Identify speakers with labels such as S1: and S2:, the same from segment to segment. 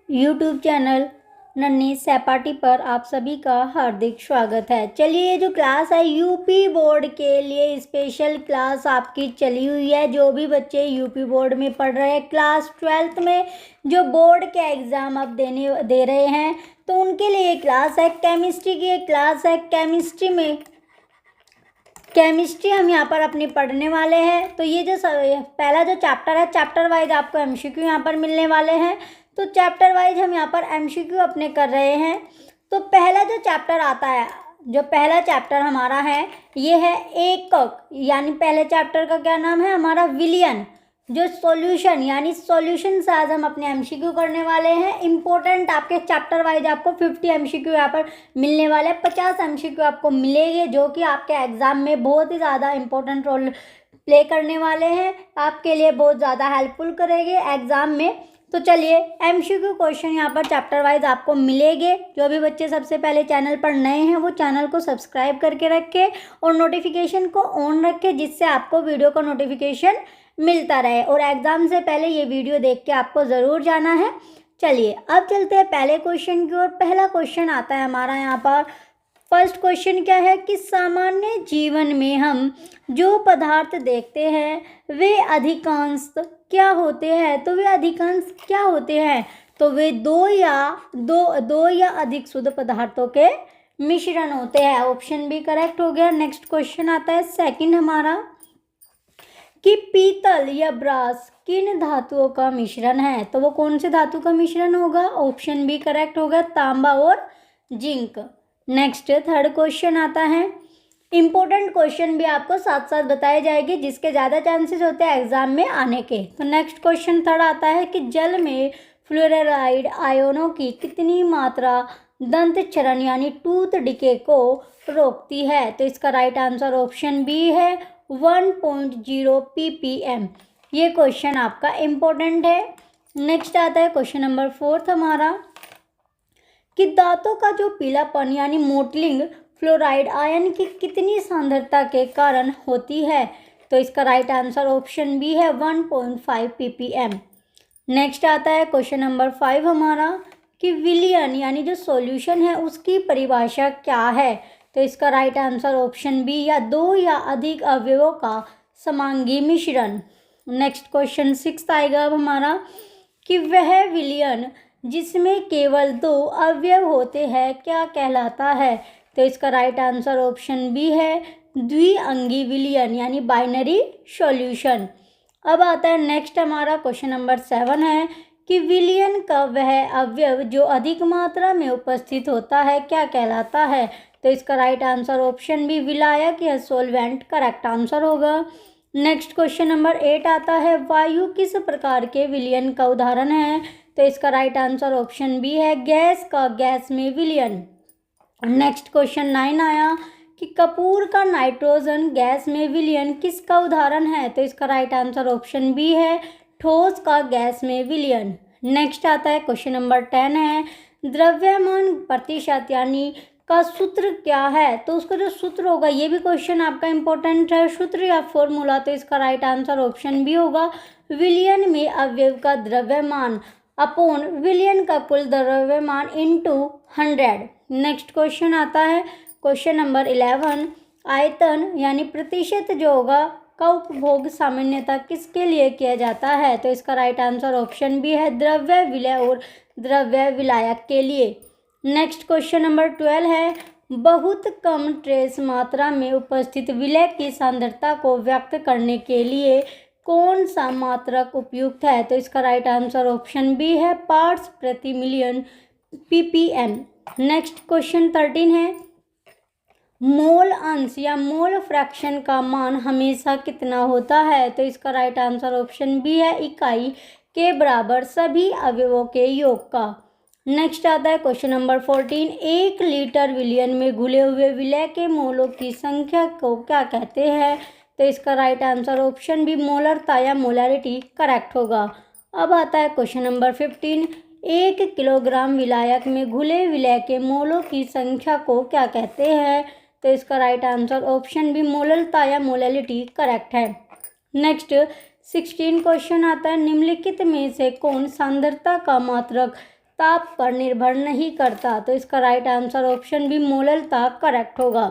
S1: YouTube channel नन्ही सहपाठी पर आप सभी का हार्दिक स्वागत है। चलिए, ये जो क्लास है यूपी बोर्ड के लिए स्पेशल क्लास आपकी चली हुई है। जो भी बच्चे यूपी बोर्ड में पढ़ रहे हैं, क्लास 12th में जो बोर्ड के एग्ज़ाम अब दे रहे हैं, तो उनके लिए ये क्लास है। केमिस्ट्री की एक क्लास है। केमिस्ट्री हम यहाँ पर अपनी पढ़ने वाले हैं। तो ये जो पहला जो चैप्टर है, चैप्टर वाइज आपको एमसीक्यू यहाँ पर मिलने वाले हैं। तो चैप्टर वाइज हम यहाँ पर एमसीक्यू अपने कर रहे हैं। तो पहला जो चैप्टर आता है, जो पहला चैप्टर हमारा है, ये है एकक, यानी पहले चैप्टर का क्या नाम है हमारा, विलियन। जो सॉल्यूशन, यानी सॉल्यूशन से आज हम अपने एमसीक्यू करने वाले हैं। इंपॉर्टेंट आपके चैप्टर वाइज आपको 50 एमसीक्यू यहाँ पर मिलने वाले हैं। 50 एमसीक्यू आपको मिलेंगे, जो कि आपके एग्जाम में बहुत ही ज़्यादा इंपॉर्टेंट रोल प्ले करने वाले हैं, आपके लिए बहुत ज़्यादा हेल्पफुल करेंगे एग्जाम में। तो चलिए, एमसीक्यू क्वेश्चन यहाँ पर चैप्टर वाइज आपको मिलेंगे। जो भी बच्चे सबसे पहले चैनल पर नए हैं, वो चैनल को सब्सक्राइब करके रखें और नोटिफिकेशन को ऑन रखें, जिससे आपको वीडियो का नोटिफिकेशन मिलता रहे। और एग्ज़ाम से पहले ये वीडियो देख के आपको ज़रूर जाना है। चलिए, अब चलते हैं पहले क्वेश्चन की ओर। पहला क्वेश्चन आता है हमारा यहाँ पर। फर्स्ट क्वेश्चन क्या है कि सामान्य जीवन में हम जो पदार्थ देखते हैं वे अधिकांश क्या होते हैं। तो वे अधिकांश क्या होते हैं, तो वे दो या अधिक शुद्ध पदार्थों के मिश्रण होते हैं। ऑप्शन बी करेक्ट हो गया। नेक्स्ट क्वेश्चन आता है सेकंड हमारा कि पीतल या ब्रास किन धातुओं का मिश्रण है। तो वो कौन से धातु का मिश्रण होगा। ऑप्शन बी करेक्ट होगा, तांबा और जिंक। नेक्स्ट थर्ड क्वेश्चन आता है। इंपॉर्टेंट क्वेश्चन भी आपको साथ साथ बताए जाएंगे, जिसके ज़्यादा चांसेस होते हैं एग्जाम में आने के। तो नेक्स्ट क्वेश्चन थर्ड आता है कि जल में फ्लोराइड आयनों की कितनी मात्रा दंत क्षरण यानी टूथ डिके को रोकती है। तो इसका राइट आंसर ऑप्शन बी है, 1.0 ppm। ये क्वेश्चन आपका इम्पोर्टेंट है। नेक्स्ट आता है क्वेश्चन नंबर 4 हमारा कि दांतों का जो पीलापन यानी मोटलिंग फ्लोराइड आयन की कितनी सांद्रता के कारण होती है। तो इसका राइट आंसर ऑप्शन बी है, 1.5 ppm। नेक्स्ट आता है क्वेश्चन नंबर 5 हमारा कि विलियन यानी जो सॉल्यूशन है उसकी परिभाषा क्या है। तो इसका राइट आंसर ऑप्शन बी, या दो या अधिक अवयवों का समांगी मिश्रण। नेक्स्ट क्वेश्चन 6 आएगा अब हमारा कि वह विलियन जिसमें केवल दो अवयव होते हैं क्या कहलाता है। तो इसका राइट आंसर ऑप्शन बी है, द्विअंगी विलियन यानी बाइनरी सॉल्यूशन। अब आता है नेक्स्ट हमारा क्वेश्चन नंबर 7 है कि विलियन का वह अवयव जो अधिक मात्रा में उपस्थित होता है क्या कहलाता है। तो इसका राइट आंसर ऑप्शन बी, विलायक या सॉल्वेंट करेक्ट आंसर होगा। नेक्स्ट क्वेश्चन नंबर 8 आता है, वायु किस प्रकार के विलयन का उदाहरण है। तो इसका राइट आंसर ऑप्शन बी है, गैस का गैस में विलयन। नेक्स्ट क्वेश्चन 9 आया कि कपूर का नाइट्रोजन गैस में विलयन किसका उदाहरण है। तो इसका राइट आंसर ऑप्शन बी है, ठोस का गैस में विलयन। नेक्स्ट आता है क्वेश्चन नंबर 10 है, द्रव्यमान प्रतिशत यानी का सूत्र क्या है। तो उसका जो सूत्र होगा, ये भी क्वेश्चन आपका इंपॉर्टेंट है, सूत्र या फॉर्मूला। तो इसका राइट आंसर ऑप्शन बी होगा, विलयन में अवयव का द्रव्यमान अपॉन विलयन का कुल द्रव्यमान इनटू 100। नेक्स्ट क्वेश्चन आता है क्वेश्चन नंबर 11, आयतन यानी प्रतिशत जो होगा का उपभोग सामान्यतः किसके लिए किया जाता है। तो इसका राइट आंसर ऑप्शन बी है, द्रव्य विलय और द्रव्य विलायक के लिए। नेक्स्ट क्वेश्चन नंबर 12 है, बहुत कम ट्रेस मात्रा में उपस्थित विलय की सांद्रता को व्यक्त करने के लिए कौन सा मात्रक उपयुक्त है। तो इसका राइट आंसर ऑप्शन बी है, पार्ट्स प्रति मिलियन ppm। नेक्स्ट क्वेश्चन 13 है, मोल अंश या मोल फ्रैक्शन का मान हमेशा कितना होता है। तो इसका राइट आंसर ऑप्शन बी है, इकाई के बराबर सभी अवयवों के योग का। नेक्स्ट आता है क्वेश्चन नंबर 14, 1 लीटर विलयन में घुले हुए विलय के मोलों की संख्या को क्या कहते हैं। तो इसका राइट आंसर ऑप्शन बी, मोलरता या मोलैरिटी करेक्ट होगा। अब आता है क्वेश्चन नंबर 15, 1 किलोग्राम विलायक में घुले विलय के मोलों की संख्या को क्या कहते हैं। तो इसका राइट आंसर ऑप्शन बी, मोलरता या मोलैलिटी करेक्ट है। नेक्स्ट 16 क्वेश्चन आता है, निम्नलिखित में से कौन सांद्रता का मात्रक ताप पर निर्भर नहीं करता। तो इसका राइट आंसर ऑप्शन बी मोलरता करेक्ट होगा।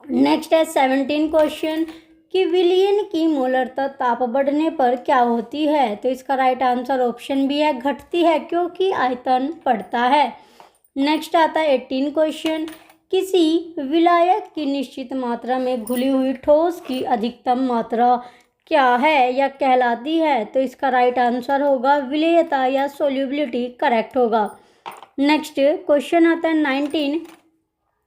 S1: नेक्स्ट है 17 क्वेश्चन कि विलयन की मोलरता ताप बढ़ने पर क्या होती है। तो इसका राइट आंसर ऑप्शन बी है घटती है, क्योंकि आयतन बढ़ता है। नेक्स्ट आता है 18 क्वेश्चन किसी विलायक की निश्चित मात्रा में घुली हुई ठोस की अधिकतम मात्रा क्या है या कहलाती है। तो इसका राइट आंसर होगा विलेयता या सोल्यूबिलिटी करेक्ट होगा। नेक्स्ट क्वेश्चन आता है 19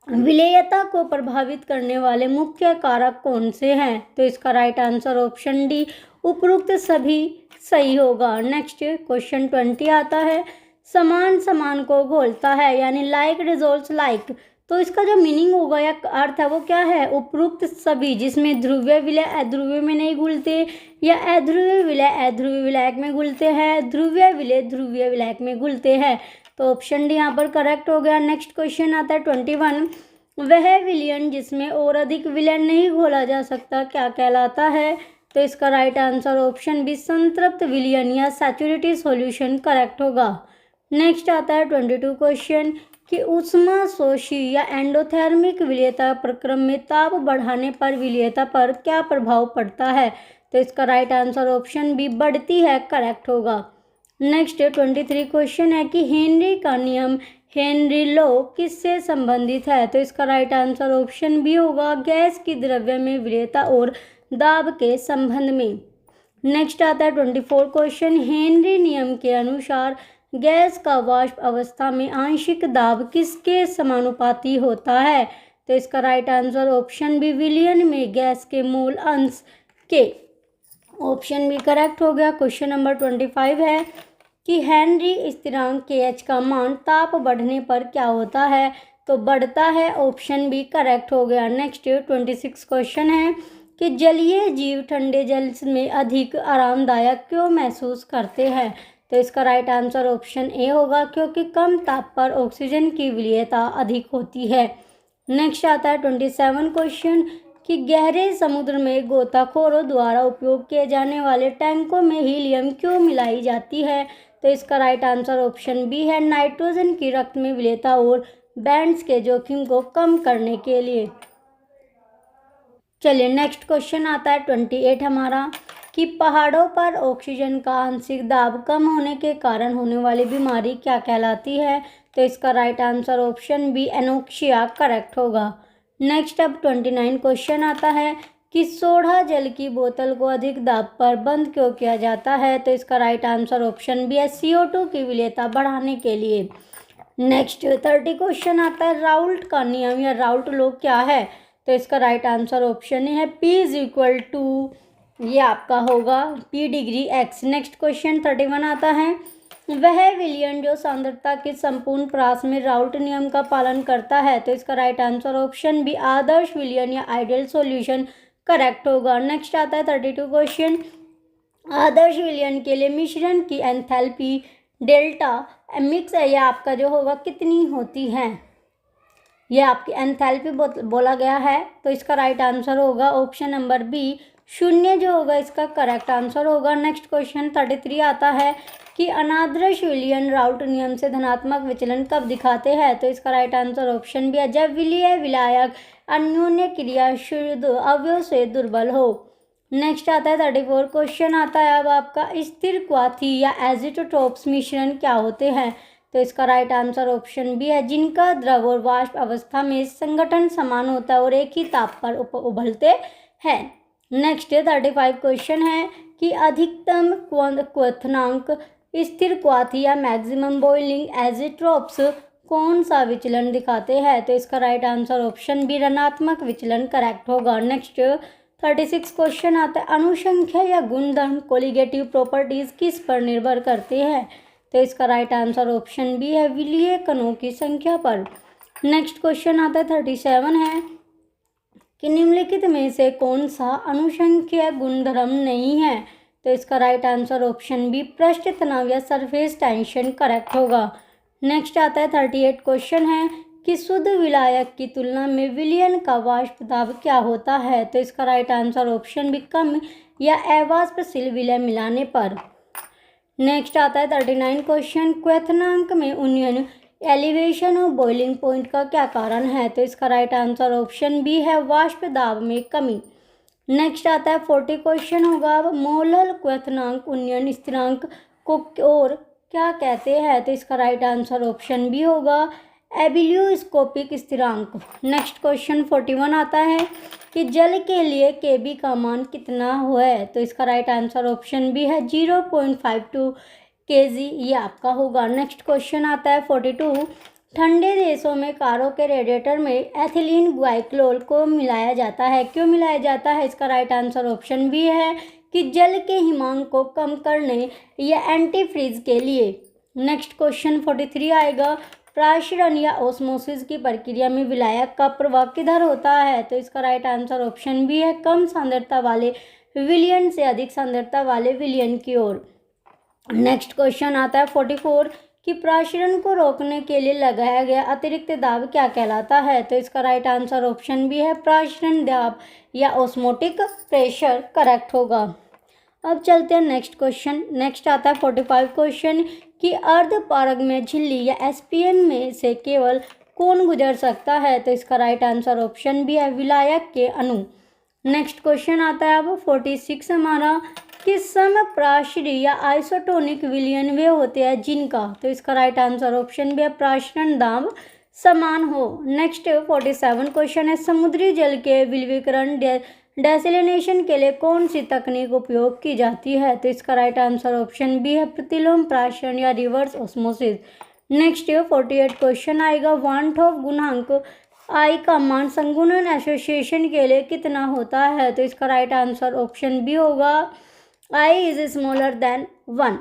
S1: विलेयता को प्रभावित करने वाले मुख्य कारक कौन से हैं। तो इसका राइट आंसर ऑप्शन डी उपरोक्त सभी सही होगा। नेक्स्ट क्वेश्चन 20 आता है समान समान को घोलता है, यानी लाइक रिजोल्व्स लाइक। तो इसका जो मीनिंग होगा या अर्थ है वो क्या है, उपरोक्त सभी जिसमें ध्रुवीय विलय अध्रुवीय में नहीं घुलते, या अध्रुवीय विलय अध्रुवीय विलायक में घुलते हैं, ध्रुवीय विलय ध्रुवीय विलायक में घुलते हैं। तो ऑप्शन डी यहाँ पर करेक्ट हो गया। नेक्स्ट क्वेश्चन आता है 21 वह विलयन जिसमें और अधिक विलय नहीं घोला जा सकता क्या कहलाता है। तो इसका राइट आंसर ऑप्शन बी संतृप्त विलयन या सैचुरेटेड सॉल्यूशन करेक्ट होगा। नेक्स्ट आता है 22 क्वेश्चन कि ऊष्माशोषी या एंडोथर्मिक विलेयता प्रक्रम में ताप बढ़ाने पर विलेयता पर क्या प्रभाव पड़ता है। तो इसका राइट आंसर ऑप्शन बी बढ़ती है करेक्ट होगा। नेक्स्ट 23 क्वेश्चन है कि हेनरी का नियम हेनरी लॉ किससे संबंधित है। तो इसका राइट आंसर ऑप्शन बी होगा गैस की द्रव्य में विलेयता और दाब के संबंध में। नेक्स्ट आता है 24 क्वेश्चन हेनरी नियम के अनुसार गैस का वाष्प अवस्था में आंशिक दाब किसके समानुपाती होता है। तो इसका राइट आंसर ऑप्शन बी विलयन में गैस के मूल अंश के। ऑप्शन बी करेक्ट हो गया। क्वेश्चन नंबर 25 है कि हेनरी स्थिरांक KH का मान ताप बढ़ने पर क्या होता है। तो बढ़ता है। ऑप्शन बी करेक्ट हो गया। नेक्स्ट 26 क्वेश्चन है कि जलीय जीव ठंडे जल में अधिक आरामदायक क्यों महसूस करते हैं। तो इसका राइट आंसर ऑप्शन ए होगा क्योंकि कम ताप पर ऑक्सीजन की विलेयता अधिक होती है। नेक्स्ट आता है 27 क्वेश्चन कि गहरे समुद्र में गोताखोरों द्वारा उपयोग किए जाने वाले टैंकों में हीलियम क्यों मिलाई जाती है। तो इसका राइट आंसर ऑप्शन बी है नाइट्रोजन की रक्त में विलेयता और बैंड्स के जोखिम को कम करने के लिए। चलिए नेक्स्ट क्वेश्चन आता है 28 हमारा कि पहाड़ों पर ऑक्सीजन का आंशिक दाब कम होने के कारण होने वाली बीमारी क्या कहलाती है। तो इसका right answer option B anoxia correct होगा। नेक्स्ट अब 29 क्वेश्चन आता है कि सोडा जल की बोतल को अधिक दाब पर बंद क्यों किया जाता है। तो इसका राइट आंसर ऑप्शन बी है CO2 की विलेयता बढ़ाने के लिए। नेक्स्ट 30 क्वेश्चन आता है राउल्ट का नियम या राउल्ट लॉ क्या है। तो इसका राइट आंसर ऑप्शन है P = ये आपका होगा P degree X। Next question 31 आता है वह विलयन जो सांद्रता के संपूर्ण प्रास में राउल्ट नियम का पालन करता है। तो इसका राइट आंसर ऑप्शन बी आदर्श विलयन या आइडियल सॉल्यूशन करेक्ट होगा। नेक्स्ट आता है 32 क्वेश्चन आदर्श विलयन के लिए मिश्रण की एंथैल्पी डेल्टा मिक्स है यह आपका जो होगा कितनी होती है। यह आपकी एंथैल्पी बोला गया है। तो इसका राइट आंसर होगा ऑप्शन नंबर बी 0 जो होगा इसका करेक्ट आंसर होगा। नेक्स्ट क्वेश्चन 33 आता है कि अनादर्श विलयन राउल्ट नियम से धनात्मक विचलन कब दिखाते हैं। तो इसका राइट आंसर ऑप्शन बी है जब विलयन विलायक अन्योन्य क्रिया शुद्ध अवयव से दुर्बल हो। नेक्स्ट आता है 34 क्वेश्चन आता है अब आपका स्थिर क्वाथी या एजिटोट्रोप्स मिश्रण क्या होते हैं। तो इसका राइट आंसर ऑप्शन बी है जिनका द्रव और वाष्प अवस्था में संगठन समान होता है और एक ही ताप पर उबलते हैं। नेक्स्ट 35 क्वेश्चन है कि अधिकतम क्वथनांक स्थिर क्वाथी या मैक्सिमम बॉइलिंग एजिट्रोप्स कौन सा विचलन दिखाते हैं। तो इसका राइट आंसर ऑप्शन बी ऋणात्मक विचलन करेक्ट होगा। नेक्स्ट 36 क्वेश्चन आता है अनुसंख्या या गुणधर्म कोलिगेटिव प्रॉपर्टीज किस पर निर्भर करते हैं। तो इसका राइट आंसर ऑप्शन बी है विलीय कणों की संख्या पर। नेक्स्ट क्वेश्चन आता है 37 है कि निम्नलिखित में से कौन सा अनुसंख्या गुणधर्म नहीं है। तो इसका राइट आंसर ऑप्शन बी पृष्ठ तनाव या सरफेस टेंशन करेक्ट होगा। नेक्स्ट आता है 38 क्वेश्चन है कि शुद्ध विलायक की तुलना में विलयन का वाष्प दाब क्या होता है। तो इसका राइट आंसर ऑप्शन बी कम या अवाष्पशील विलय मिलाने पर। नेक्स्ट आता है 39 क्वेश्चन, क्वथनांक में उन्नयन एलिवेशन और बॉइलिंग पॉइंट का क्या कारण है? तो इसका राइट आंसर ऑप्शन बी है वाष्प दाब में कमी। नेक्स्ट आता है 40 क्वेश्चन होगा अब, मोलल क्वथनांक उन्नयन स्थिरांक को और क्या कहते हैं? तो इसका राइट आंसर ऑप्शन बी होगा एबिलियोस्कोपिक स्थिरांक। नेक्स्ट क्वेश्चन 41 आता है कि जल के लिए केबी का मान कितना है? तो इसका राइट आंसर ऑप्शन बी है 0.52 केजी, ये आपका होगा। नेक्स्ट क्वेश्चन आता है 42, ठंडे देशों में कारों के रेडिएटर में एथिलीन ग्लाइकोल को मिलाया जाता है, क्यों मिलाया जाता है? इसका राइट आंसर ऑप्शन बी है कि जल के हिमांक को कम करने या एंटी फ्रीज के लिए। नेक्स्ट क्वेश्चन 43 आएगा, प्राशरण या ओस्मोसिस की प्रक्रिया में विलायक का प्रवाह किधर होता है? तो इसका राइट आंसर ऑप्शन बी है कम सांद्रता वाले विलयन से अधिक सांद्रता वाले विलयन की ओर। नेक्स्ट क्वेश्चन आता है 44 कि प्राशरण को रोकने के लिए लगाया गया अतिरिक्त दाब क्या कहलाता है? तो इसका राइट आंसर ऑप्शन बी है प्राशरण दाब या ऑस्मोटिक प्रेशर, करेक्ट होगा। अब चलते हैं नेक्स्ट क्वेश्चन। नेक्स्ट आता है 45 क्वेश्चन कि अर्धपारग में झिल्ली या एसपीएम में से केवल कौन गुजर सकता है? तो इसका राइट आंसर ऑप्शन बी है विलायक के अणु। नेक्स्ट क्वेश्चन आता है अब 46 हमारा कि समप्राशरी या आइसोटोनिक विलयन वे होते हैं जिनका, तो इसका राइट आंसर ऑप्शन भी है प्राशरण दाब समान हो। नेक्स्ट 47 क्वेश्चन है समुद्री जल के विलवीकरण डेसलिनेशन के लिए कौन सी तकनीक उपयोग की जाती है? तो इसका राइट आंसर ऑप्शन बी है प्रतिलोम प्राशरण या रिवर्स ऑस्मोसिस। नेक्स्ट 48 क्वेश्चन आएगा वान ऑफ गुणांक आई का मान संगुणन एसोसिएशन के लिए कितना होता है? तो इसका राइट आंसर ऑप्शन बी होगा I is smaller than 1।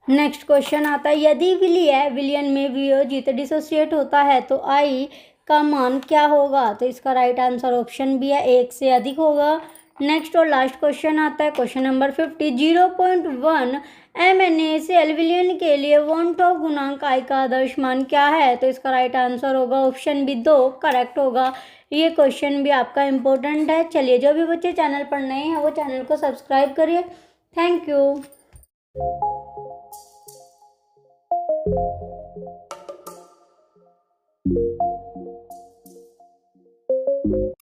S1: Next question आता है यदि विलयन में वियोजित डिसोसिएट होता है तो आई का मान क्या होगा? तो इसका राइट आंसर ऑप्शन बी है 1 से अधिक होगा। नेक्स्ट और लास्ट क्वेश्चन आता है क्वेश्चन नंबर 50, 0.1 MnACl विलयन के लिए वान ऑफ गुणांक आई का आदर्श मान क्या है? तो इसका राइट आंसर होगा ऑप्शन बी 2, करेक्ट होगा। ये क्वेश्चन भी आपका इम्पोर्टेंट है। चलिए जो भी बच्चे चैनल पर नए हैं वो चैनल को सब्सक्राइब करिए। Thank you.